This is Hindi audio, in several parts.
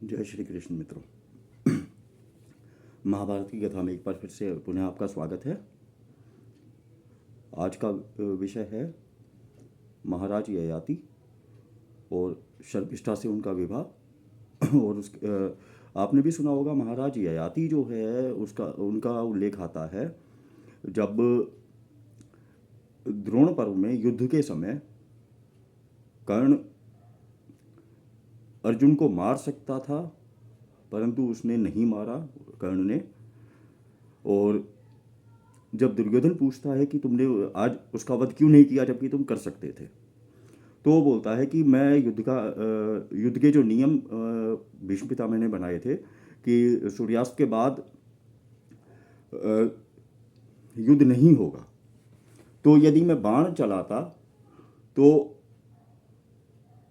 जय श्री कृष्ण मित्रों। महाभारत की कथा में एक बार फिर से पुनः आपका स्वागत है। आज का विषय है महाराज ययाति और शर्मिष्ठा से उनका विवाह। और आपने भी सुना होगा, महाराज ययाति जो है उसका उनका उल्लेख आता है जब द्रोण पर्व में युद्ध के समय कर्ण अर्जुन को मार सकता था, परंतु उसने नहीं मारा, कर्ण ने। और जब दुर्योधन पूछता है कि तुमने आज उसका वध क्यों नहीं किया जबकि तुम कर सकते थे, तो वो बोलता है कि मैं युद्ध के जो नियम भीष्म पितामह ने बनाए थे कि सूर्यास्त के बाद युद्ध नहीं होगा, तो यदि मैं बाण चलाता तो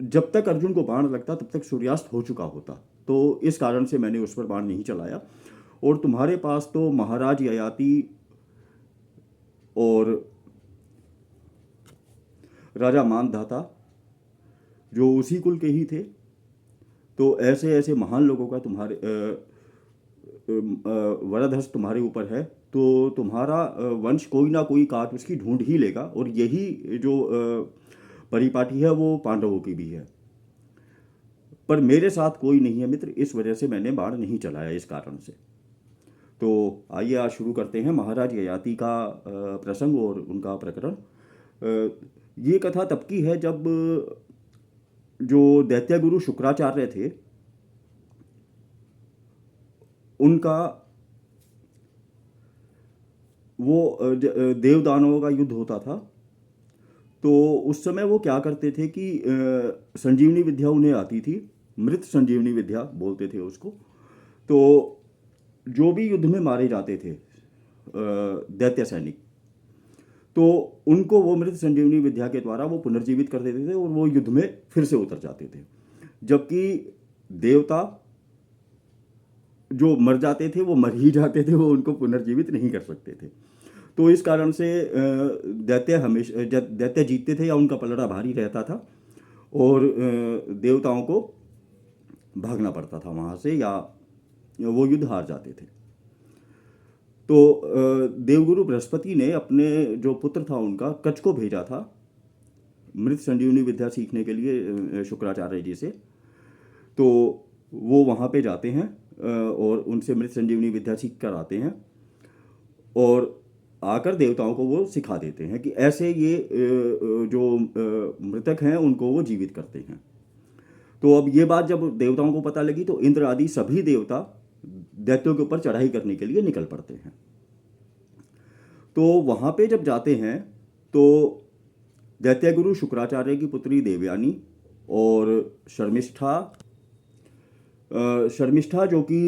जब तक अर्जुन को बाण लगता तब तक सूर्यास्त हो चुका होता, तो इस कारण से मैंने उस पर बाण नहीं चलाया। और तुम्हारे पास तो महाराज ययाति और राजा मानधाता जो उसी कुल के ही थे, तो ऐसे ऐसे महान लोगों का तुम्हारे वरदहस्त तुम्हारे ऊपर है, तो तुम्हारा वंश कोई ना कोई काट उसकी ढूंढ ही लेगा। और यही जो परिपाटी है वो पांडवों की भी है, पर मेरे साथ कोई नहीं है मित्र, इस वजह से मैंने बाण नहीं चलाया, इस कारण से। तो आइए आज शुरू करते हैं महाराज ययाति का प्रसंग और उनका प्रकरण। ये कथा तब की है जब जो दैत्य गुरु शुक्राचार्य थे उनका वो देव दानवों का युद्ध होता था। तो उस समय वो क्या करते थे कि संजीवनी विद्या उन्हें आती थी, मृत संजीवनी विद्या बोलते थे उसको। तो जो भी युद्ध में मारे जाते थे दैत्य सैनिक, तो उनको वो मृत संजीवनी विद्या के द्वारा वो पुनर्जीवित कर देते थे और वो युद्ध में फिर से उतर जाते थे। जबकि देवता जो मर जाते थे वो मर ही जाते थे, वो उनको पुनर्जीवित नहीं कर सकते थे। तो इस कारण से दैत्य जीतते थे या उनका पलड़ा भारी रहता था और देवताओं को भागना पड़ता था वहाँ से, या वो युद्ध हार जाते थे। तो देवगुरु बृहस्पति ने अपने जो पुत्र था उनका कच को भेजा था मृत संजीवनी विद्या सीखने के लिए शुक्राचार्य जी से। तो वो वहाँ पे जाते हैं और उनसे मृत संजीवनी विद्या सीख कर आते हैं और आकर देवताओं को वो सिखा देते हैं कि ऐसे ये जो मृतक हैं उनको वो जीवित करते हैं। तो अब ये बात जब देवताओं को पता लगी तो इंद्र आदि सभी देवता दैत्यों के ऊपर चढ़ाई करने के लिए निकल पड़ते हैं। तो वहाँ पे जब जाते हैं तो दैत्य गुरु शुक्राचार्य की पुत्री देवयानी और शर्मिष्ठा जो कि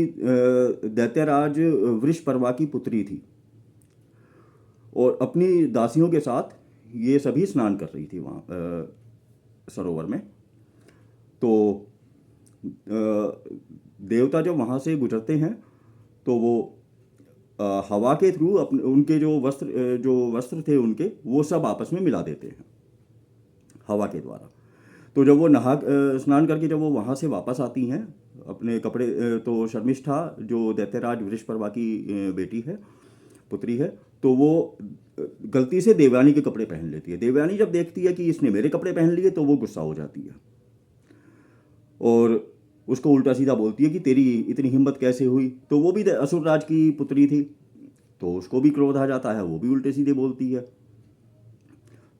दैत्यराज वृषपर्वा की पुत्री थी और अपनी दासियों के साथ ये सभी स्नान कर रही थी वहाँ सरोवर में। तो देवता जब वहाँ से गुजरते हैं तो वो हवा के थ्रू अपने उनके जो वस्त्र थे उनके वो सब आपस में मिला देते हैं हवा के द्वारा। तो जब वो स्नान करके जब वो वहाँ से वापस आती हैं अपने कपड़े, तो शर्मिष्ठा जो दैत्यराज वृषपर्वा की बेटी है, पुत्री है, तो वो गलती से देवयानी के कपड़े पहन लेती है। देवयानी जब देखती है कि इसने मेरे कपड़े पहन लिए तो वो गुस्सा हो जाती है और उसको उल्टा सीधा बोलती है कि तेरी इतनी हिम्मत कैसे हुई। तो वो भी असुरराज की पुत्री थी, तो उसको भी क्रोध आ जाता है, वो भी उल्टे सीधे बोलती है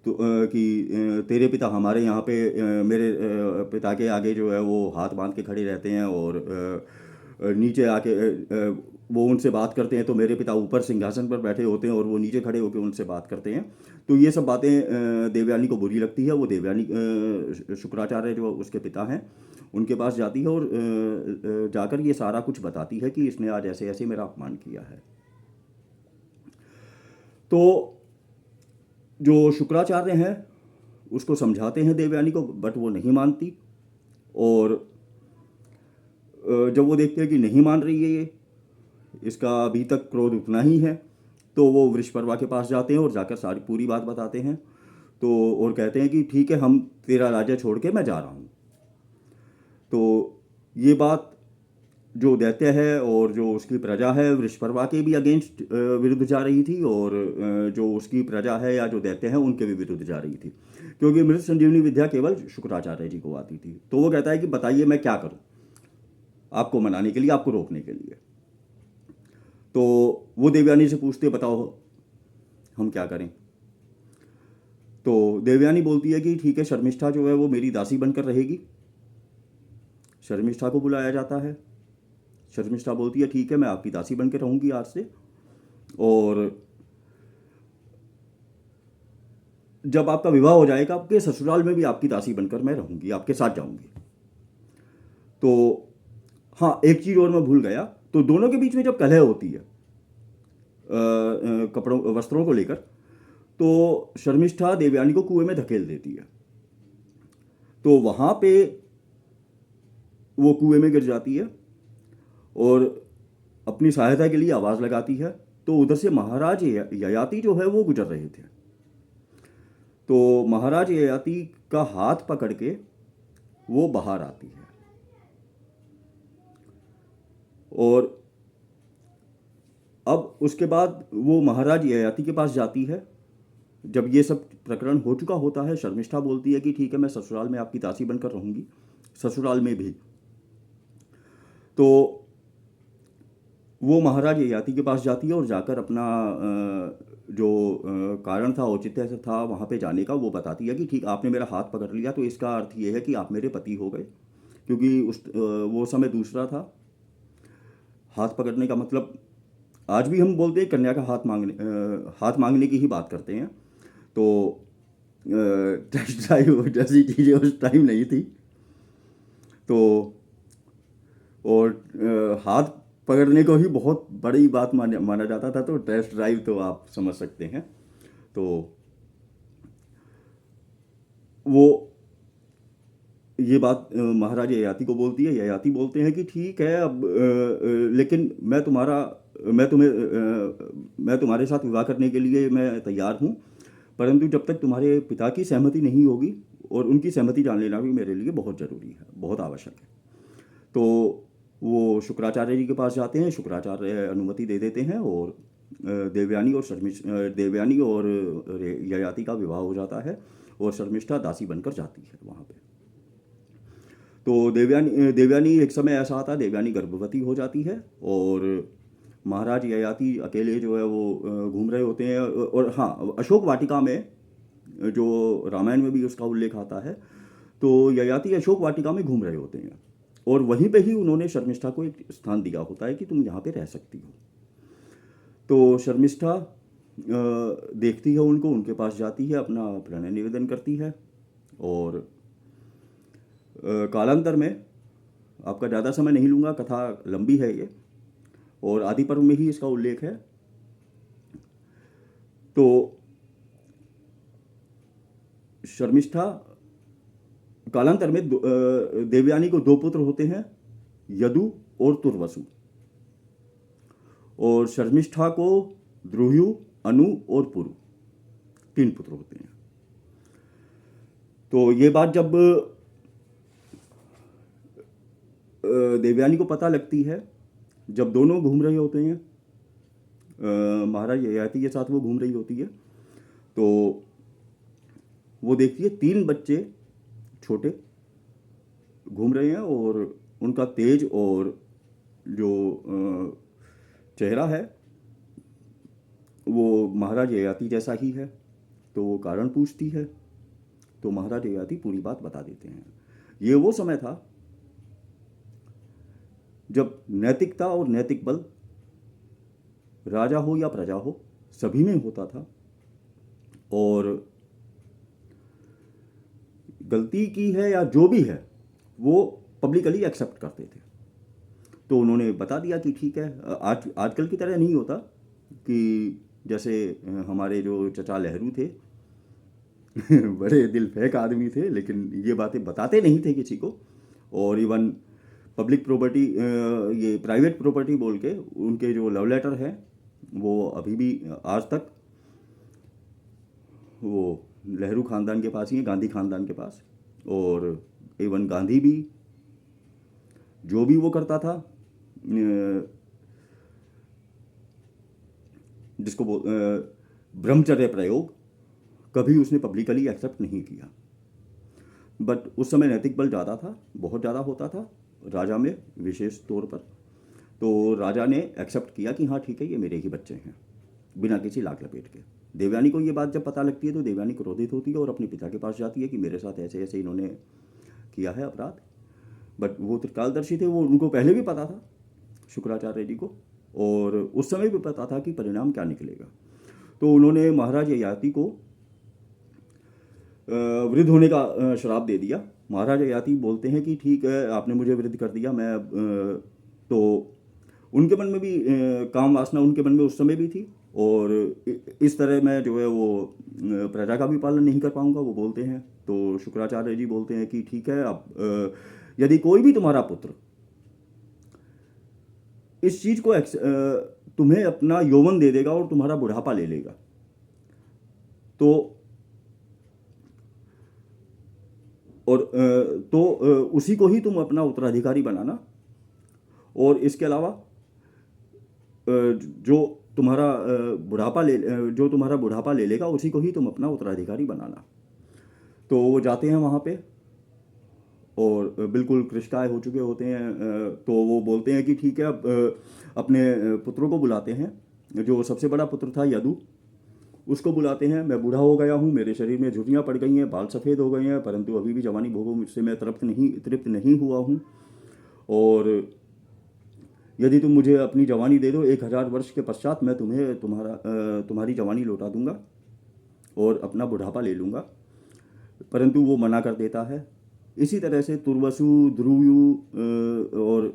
तो कि तेरे पिता हमारे यहाँ पे मेरे पिता के आगे जो है वो हाथ बांध के खड़े रहते हैं और नीचे आके वो उनसे बात करते हैं, तो मेरे पिता ऊपर सिंहासन पर बैठे होते हैं और वो नीचे खड़े होकर उनसे बात करते हैं। तो ये सब बातें देवयानी को बुरी लगती है। वो देवयानी शुक्राचार्य जो उसके पिता हैं उनके पास जाती है और जाकर ये सारा कुछ बताती है कि इसने आज ऐसे ऐसे मेरा अपमान किया है। तो जो शुक्राचार्य हैं उसको समझाते हैं देवयानी को, बट वो नहीं मानती। और जब वो देखते हैं कि नहीं मान रही है ये, इसका अभी तक क्रोध उतना ही है, तो वो वृषपर्वा के पास जाते हैं और जाकर सारी पूरी बात बताते हैं। तो और कहते हैं कि ठीक है, हम तेरा राज्य छोड़ के मैं जा रहा हूँ। तो ये बात जो दैत्य है और जो उसकी प्रजा है वृषपर्वा के भी अगेंस्ट विरुद्ध जा रही थी, और जो उसकी प्रजा है या जो दैत्य है उनके भी विरुद्ध जा रही थी, क्योंकि मृत संजीवनी विद्या केवल शुक्राचार्य जी को आती थी। तो वो कहता है कि बताइए मैं क्या करूं आपको मनाने के लिए, आपको रोकने के लिए। तो वो देवयानी से पूछते बताओ हम क्या करें। तो देवयानी बोलती है कि ठीक है, शर्मिष्ठा जो है वो मेरी दासी बनकर रहेगी। शर्मिष्ठा को बुलाया जाता है। शर्मिष्ठा बोलती है ठीक है, मैं आपकी दासी बनकर रहूंगी आज से, और जब आपका विवाह हो जाएगा आपके ससुराल में भी आपकी दासी बनकर मैं रहूंगी, आपके साथ जाऊंगी। तो हाँ, एक चीज़ और मैं भूल गया। तो दोनों के बीच में जब कलह होती है कपड़ों वस्त्रों को लेकर, तो शर्मिष्ठा देवयानी को कुएं में धकेल देती है। तो वहाँ पे वो कुएं में गिर जाती है और अपनी सहायता के लिए आवाज़ लगाती है। तो उधर से महाराज ययाति जो है वो गुजर रहे थे। तो महाराज ययाति का हाथ पकड़ के वो बाहर आती है, और अब उसके बाद वो महाराज ययाति के पास जाती है। जब ये सब प्रकरण हो चुका होता है, शर्मिष्ठा बोलती है कि ठीक है, मैं ससुराल में आपकी दासी बनकर रहूंगी, ससुराल में भी। तो वो महाराज ययाति के पास जाती है और जाकर अपना जो कारण था, औचित्य से था वहाँ पे जाने का, वो बताती है कि ठीक आपने मेरा हाथ पकड़ लिया तो इसका अर्थ ये है कि आप मेरे पति हो गए, क्योंकि वो समय दूसरा था। हाथ पकड़ने का मतलब आज भी हम बोलते हैं कन्या का हाथ मांगने की ही बात करते हैं। तो टेस्ट ड्राइव जैसी चीज़ें उस टाइम नहीं थी। तो और हाथ पकड़ने को ही बहुत बड़ी बात माना जाता था। तो टेस्ट ड्राइव तो आप समझ सकते हैं। तो वो ये बात महाराज ययाति को बोलती है। ययाति बोलते हैं कि ठीक है, अब लेकिन मैं तुम्हारे साथ विवाह करने के लिए मैं तैयार हूँ, परंतु जब तक तुम्हारे पिता की सहमति नहीं होगी, और उनकी सहमति जान लेना भी मेरे लिए बहुत ज़रूरी है, बहुत आवश्यक है। तो वो शुक्राचार्य जी के पास जाते हैं। शुक्राचार्य अनुमति दे देते हैं, और देवयानी और ययाति का विवाह हो जाता है, और शर्मिष्ठा दासी बनकर जाती है वहाँ पे। तो देवयानी एक समय ऐसा आता है, देवयानी गर्भवती हो जाती है, और महाराज ययाति अकेले जो है वो घूम रहे होते हैं। और हाँ, अशोक वाटिका में, जो रामायण में भी उसका उल्लेख आता है, तो ययाति अशोक वाटिका में घूम रहे होते हैं, और वहीं पे ही उन्होंने शर्मिष्ठा को एक स्थान दिया होता है कि तुम यहाँ पे रह सकती हो। तो शर्मिष्ठा देखती है उनको, उनके पास जाती है, अपना प्रणय निवेदन करती है, और कालांतर में, आपका ज़्यादा समय नहीं लूँगा, कथा लंबी है ये, और आदि पर्व में ही इसका उल्लेख है। तो शर्मिष्ठा कालांतर में देवयानी को दो पुत्र होते हैं, यदु और तुर्वसु, और शर्मिष्ठा को द्रुह्यु, अनु और पुरु, 3 पुत्र होते हैं। तो ये बात जब देवयानी को पता लगती है, जब दोनों घूम रहे होते हैं, महाराज ययाति के साथ वो घूम रही होती है, तो वो देखती है 3 बच्चे छोटे घूम रहे हैं, और उनका तेज और जो चेहरा है वो महाराज ययाति जैसा ही है। तो वो कारण पूछती है, तो महाराज ययाति पूरी बात बता देते हैं। ये वो समय था जब नैतिकता और नैतिक बल, राजा हो या प्रजा हो, सभी में होता था, और गलती की है या जो भी है वो पब्लिकली एक्सेप्ट करते थे। तो उन्होंने बता दिया कि ठीक है, आजकल की तरह नहीं होता कि जैसे हमारे जो चचा नेहरू थे बड़े दिल फेंक आदमी थे, लेकिन ये बातें बताते नहीं थे किसी को, और इवन पब्लिक प्रॉपर्टी, ये प्राइवेट प्रॉपर्टी बोल के उनके जो लव लेटर हैं वो अभी भी आज तक वो नेहरू ख़ानदान के पास ही है, गांधी ख़ानदान के पास। और इवन गांधी भी जो भी वो करता था जिसको ब्रह्मचर्य प्रयोग कभी उसने पब्लिकली एक्सेप्ट नहीं किया। बट उस समय नैतिक बल ज़्यादा था, बहुत ज़्यादा होता था राजा में विशेष तौर पर। तो राजा ने एक्सेप्ट किया कि हाँ ठीक है, ये मेरे ही बच्चे हैं, बिना किसी लाग लपेट के। देवयानी को ये बात जब पता लगती है तो देवयानी क्रोधित होती है और अपने पिता के पास जाती है कि मेरे साथ ऐसे ऐसे इन्होंने किया है अपराध। बट वो त्रिकालदर्शी थे, वो उनको पहले भी पता था शुक्राचार्य जी को, और उस समय भी पता था कि परिणाम क्या निकलेगा। तो उन्होंने महाराज ययाति को वृद्ध होने का श्राप दे दिया। महाराज ययाति बोलते हैं कि ठीक है, आपने मुझे वृद्ध कर दिया, मैं तो उनके मन में भी काम वासना उनके मन में उस समय भी थी, और इस तरह मैं जो है वो प्रजा का भी पालन नहीं कर पाऊंगा, वो बोलते हैं। तो शुक्राचार्य जी बोलते हैं कि ठीक है, अब यदि कोई भी तुम्हारा पुत्र इस चीज को तुम्हें अपना यौवन दे देगा और तुम्हारा बुढ़ापा ले लेगा, तो उसी को ही तुम अपना उत्तराधिकारी बनाना, और इसके अलावा जो तुम्हारा बुढ़ापा ले लेगा उसी को ही तुम अपना उत्तराधिकारी बनाना। तो वो जाते हैं वहाँ पे और बिल्कुल कृशकाय हो चुके होते हैं। तो वो बोलते हैं कि ठीक है, अब अपने पुत्रों को बुलाते हैं। जो सबसे बड़ा पुत्र था यदु, उसको बुलाते हैं। मैं बूढ़ा हो गया हूँ, मेरे शरीर में झुर्रियाँ पड़ गई हैं, बाल सफ़ेद हो गए हैं, परंतु अभी भी जवानी भोगों मुझसे मैं तृप्त नहीं हुआ हूँ, और यदि तुम मुझे अपनी जवानी दे दो 1000 वर्ष के पश्चात मैं तुम्हारी जवानी लौटा दूंगा और अपना बुढ़ापा ले लूँगा। परंतु वो मना कर देता है। इसी तरह से तुर्वसु, ध्रुवु और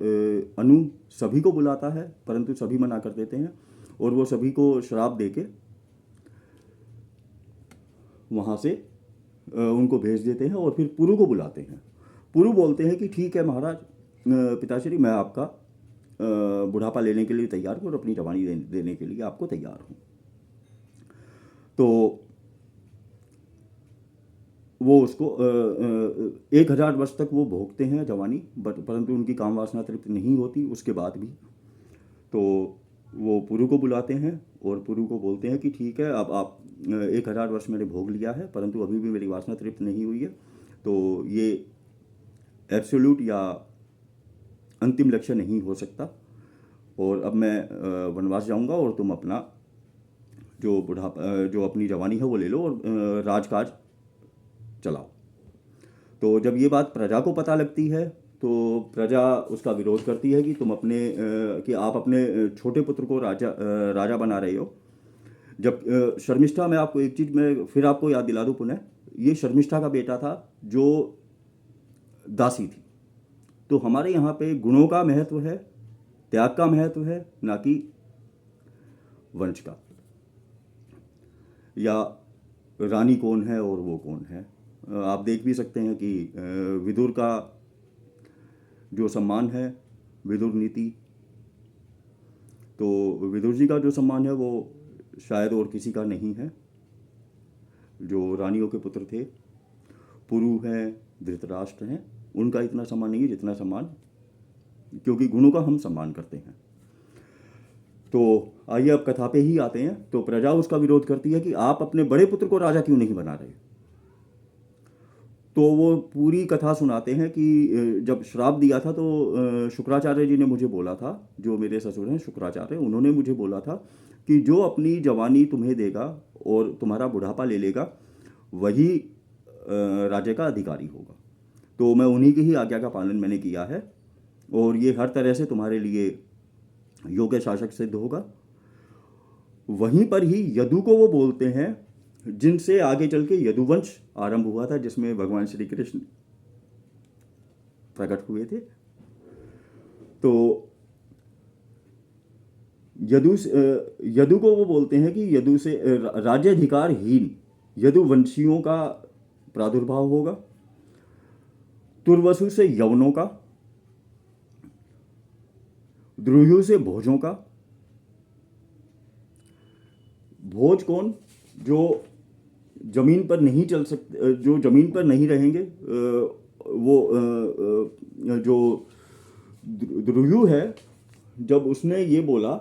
अनु सभी को बुलाता है, परंतु सभी मना कर देते हैं, और वो सभी को श्राप देके वहाँ से उनको भेज देते हैं। और फिर पुरु को बुलाते हैं। पुरु बोलते हैं कि ठीक है महाराज पिताश्री, मैं आपका बुढ़ापा लेने के लिए तैयार हूँ और अपनी जवानी देने के लिए आपको तैयार हूँ। तो वो उसको 1000 वर्ष तक वो भोगते हैं जवानी, परंतु उनकी काम वासना तृप्त नहीं होती उसके बाद भी। तो वो पुरु को बुलाते हैं और पुरु को बोलते हैं कि ठीक है, अब आप 1000 वर्ष मैंने भोग लिया है, परंतु अभी भी मेरी वासना तृप्त नहीं हुई है, तो ये एब्सोल्यूट या अंतिम लक्ष्य नहीं हो सकता, और अब मैं वनवास जाऊंगा और तुम अपना जो अपनी जवानी है वो ले लो और राजकाज चलाओ। तो जब ये बात प्रजा को पता लगती है तो प्रजा उसका विरोध करती है कि कि आप अपने छोटे पुत्र को राजा बना रहे हो। जब शर्मिष्ठा, मैं आपको एक चीज़ मैं फिर आपको याद दिला दूं पुनः, ये शर्मिष्ठा का बेटा था जो दासी थी। तो हमारे यहाँ पे गुणों का महत्व है, त्याग का महत्व है, ना कि वंश का, या रानी कौन है और वो कौन है। आप देख भी सकते हैं कि विदुर का जो सम्मान है, विदुर नीति, तो विदुर जी का जो सम्मान है वो शायद और किसी का नहीं है। जो रानियों के पुत्र थे, पुरु हैं, धृतराष्ट्र हैं, उनका इतना सम्मान नहीं है जितना सम्मान, क्योंकि गुणों का हम सम्मान करते हैं। तो आइए अब कथा पे ही आते हैं। तो प्रजा उसका विरोध करती है कि आप अपने बड़े पुत्र को राजा क्यों नहीं बना रहे। तो वो पूरी कथा सुनाते हैं कि जब श्राप दिया था तो शुक्राचार्य जी ने मुझे बोला था, जो मेरे ससुर हैं शुक्राचार्य, उन्होंने मुझे बोला था कि जो अपनी जवानी तुम्हें देगा और तुम्हारा बुढ़ापा ले लेगा वही राज्य का अधिकारी होगा। तो मैं उन्हीं की ही आज्ञा का पालन मैंने किया है, और ये हर तरह से तुम्हारे लिए योग्य शासक सिद्ध होगा। वहीं पर ही यदु को वो बोलते हैं जिनसे आगे चल के यदुवंश आरंभ हुआ था, जिसमें भगवान श्री कृष्ण प्रकट हुए थे। तो यदु को वो बोलते हैं कि यदु से राज्याधिकारहीन यदुवंशियों का प्रादुर्भाव होगा, तुर्वसु से यवनों का, द्रुह्यु से भोजों का। भोज कौन? जो जमीन पर नहीं चल सकते, जो जमीन पर नहीं रहेंगे, वो जो द्रुह्यु है जब उसने ये बोला,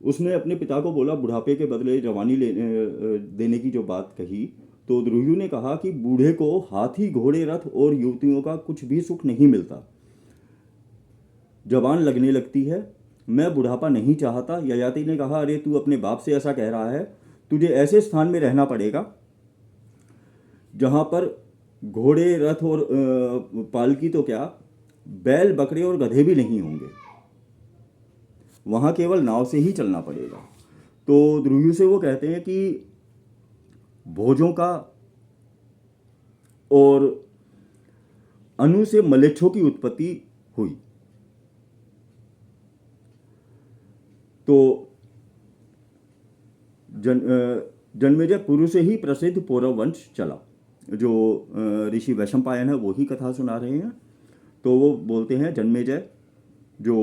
उसने अपने पिता को बोला बुढ़ापे के बदले जवानी देने की जो बात कही, तो ध्रुव ने कहा कि बूढ़े को हाथी, घोड़े, रथ और युवतियों का कुछ भी सुख नहीं मिलता। जवान लगने लगती है। मैं बुढ़ापा नहीं चाहता। ययाति ने कहा, अरे तू अपने बाप से ऐसा कह रहा है। तुझे ऐसे स्थान में रहना पड़ेगा जहाँ पर घोड़े, रथ और पालकी तो क्या, बैल, बकरे और गधे भी नहीं होंगे। वहाँ केवल नाव से ही चलना पड़ेगा। तो ध्रुव से वो कहते हैं कि भोजों का और अनु से मलेच्छों की उत्पत्ति हुई। तो जन्मेजय पुरु से ही प्रसिद्ध पौरव वंश चला। जो ऋषि वैशंपायन है वो ही कथा सुना रहे हैं। तो वो बोलते हैं जन्मेजय जो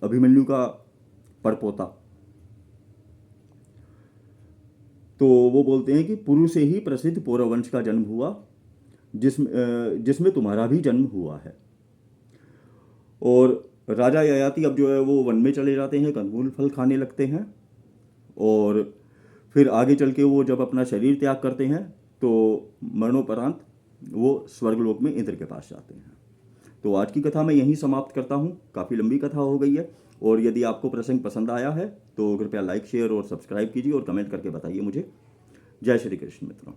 अभिमन्यु का परपोता, तो वो बोलते हैं कि पुरु से ही प्रसिद्ध पौरव वंश का जन्म हुआ, जिसमें तुम्हारा भी जन्म हुआ है। और राजा ययाति अब जो है वो वन में चले जाते हैं, कंदमूल फल खाने लगते हैं। और फिर आगे चल के वो जब अपना शरीर त्याग करते हैं तो मरणोपरांत वो स्वर्गलोक में इंद्र के पास जाते हैं। तो आज की कथा मैं यहीं समाप्त करता हूँ। काफ़ी लंबी कथा हो गई है। और यदि आपको प्रसंग पसंद आया है तो कृपया लाइक, शेयर और सब्सक्राइब कीजिए और कमेंट करके बताइए मुझे। जय श्री कृष्ण मित्रों।